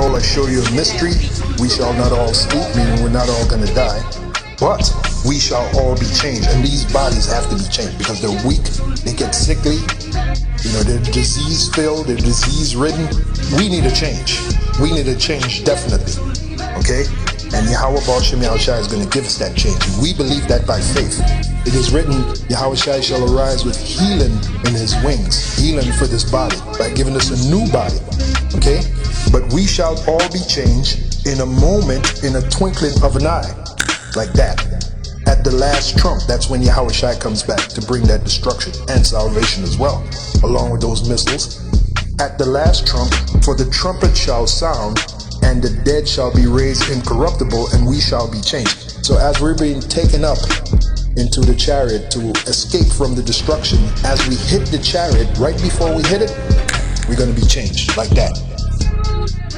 behold, I show you a mystery. We shall not all sleep, meaning we're not all going to die, but we shall all be changed. And these bodies have to be changed because they're weak, they get sickly, they're disease-filled, they're disease-ridden. We need a change. We need a change, definitely. Okay? And YAHAWASHI is going to give us that change. And we believe that by faith. It is written, YAHAWASHI shall arise with healing in his wings, healing for this body, by giving us a new body. Okay? But we shall all be changed in a moment, in a twinkling of an eye. Like that. At the last trump, that's when YAHAWASHI comes back to bring that destruction and salvation as well, along with those missiles. At the last trump, for the trumpet shall sound, and the dead shall be raised incorruptible, and we shall be changed. So as we're being taken up into the chariot to escape from the destruction, as we hit the chariot, right before we hit it, we're going to be changed like that.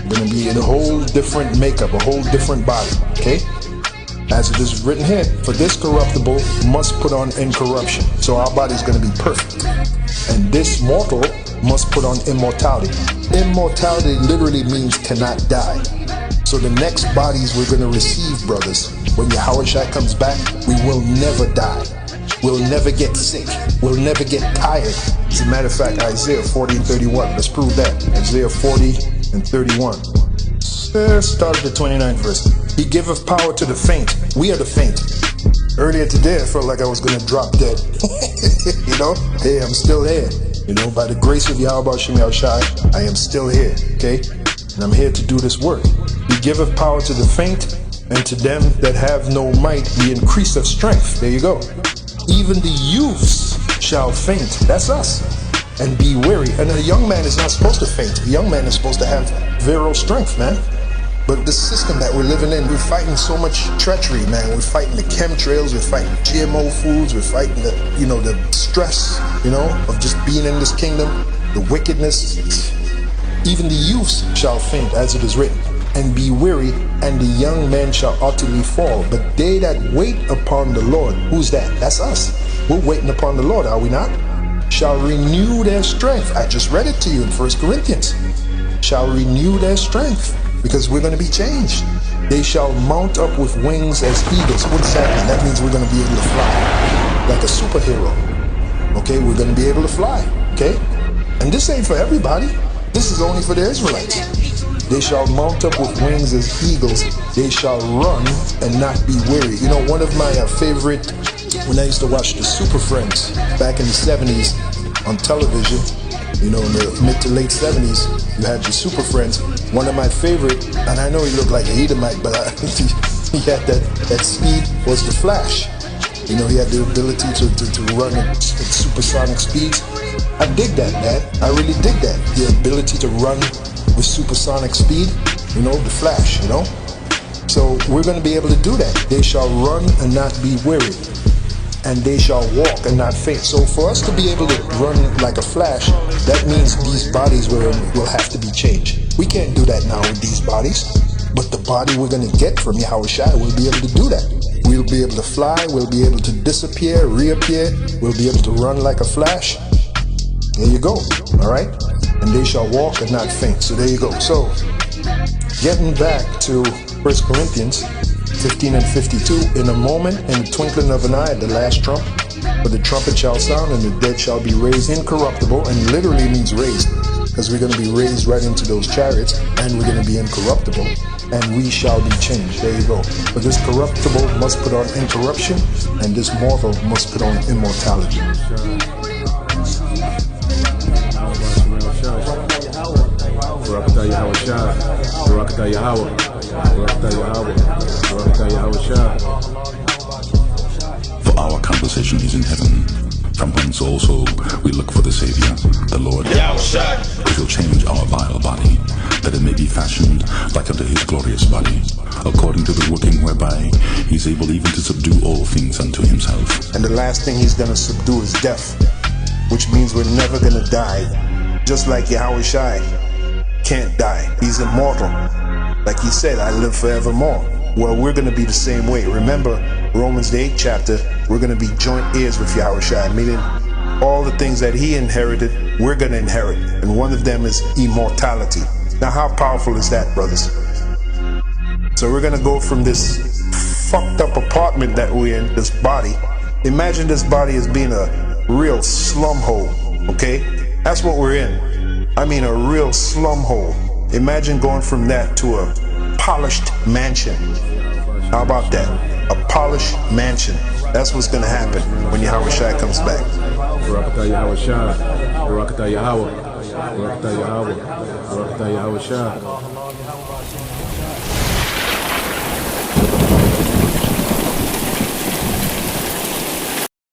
We're going to be in a whole different makeup, a whole different body, okay? As it is written here, for this corruptible must put on incorruption. So our body is going to be perfect. And this mortal must put on immortality. Immortality literally means cannot die. So the next bodies we're going to receive, brothers, when YAHAWASHI comes back, we will never die. We'll never get sick. We'll never get tired. As a matter of fact, Isaiah 40 and 31. Let's prove that. Isaiah 40 and 31. Start at the 29th verse. He giveth power to the faint. We are the faint. Earlier today, I felt like I was going to drop dead. Hey, I'm still here. By the grace of YAHAWASHI, I am still here, okay? And I'm here to do this work. He giveth power to the faint, and to them that have no might, the increase of strength. There you go. Even the youths shall faint. That's us. And be weary. And a young man is not supposed to faint. A young man is supposed to have virile strength, man. But the system that we're living in, we're fighting so much treachery, man. We're fighting the chemtrails, we're fighting GMO foods, we're fighting the, the stress, of just being in this kingdom, the wickedness. Even the youths shall faint, as it is written, and be weary, and the young men shall utterly fall. But they that wait upon the Lord, who's that? That's us. We're waiting upon the Lord, are we not? Shall renew their strength. I just read it to you in 1 Corinthians. Shall renew their strength. Because we're going to be changed. They shall mount up with wings as eagles. What does that mean? That means we're going to be able to fly like a superhero. Okay, we're going to be able to fly. Okay, and this ain't for everybody. This is only for the Israelites. They shall mount up with wings as eagles. They shall run and not be weary. One of my favorite, when I used to watch the Super Friends back in the 70s on television, in the mid to late 70s, you had the Super Friends. One of my favorite, and I know he looked like a Edomite, but he had that speed, was the Flash. He had the ability to run at supersonic speeds. I dig that, man. I really dig that. The ability to run with supersonic speed, the Flash, So we're going to be able to do that. They shall run and not be weary, and they shall walk and not faint. So for us to be able to run like a flash, that means these bodies will have to be changed. We can't do that now with these bodies, but the body we're going to get from YAHAWASHI will be able to do that. We'll be able to fly, we'll be able to disappear, reappear, we'll be able to run like a flash. There you go, all right? And they shall walk and not faint. So there you go. So getting back to 1 Corinthians 15 and 52, in a moment, in the twinkling of an eye, at the last trump, for the trumpet shall sound, and the dead shall be raised incorruptible, and literally means raised, because we're going to be raised right into those chariots, and we're going to be incorruptible, and we shall be changed. There you go. But this corruptible must put on incorruption, and this mortal must put on immortality. Barakatah Yahawah, Barakatah Yahawah, Barakatah Yahawah, Barakatah Yahawah. For our conversation is in heaven, from whence also we look for the Savior, the Lord, who shall change our vile body, that it may be fashioned like unto his glorious body, according to the working whereby he is able even to subdue all things unto himself. And the last thing he's going to subdue is death, which means we're never going to die. Just like YAHAWASHI can't die. He's immortal. Like he said, I live forevermore. Well, we're going to be the same way. Remember, Romans the 8th chapter, we're going to be joint heirs with YAHAWASHI, meaning all the things that he inherited, we're going to inherit. And one of them is immortality. Now, how powerful is that, brothers? So we're gonna go from this fucked up apartment that we're in, this body. Imagine this body as being a real slum hole, okay? That's what we're in. I mean, a real slum hole. Imagine going from that to a polished mansion. How about that? A polished mansion. That's what's gonna happen when YAHAWASHI comes back. Barakatah YAHAWASHI, Barakatah Yahawah, Barakatah Yahawah, Barakatah YAHAWASHI.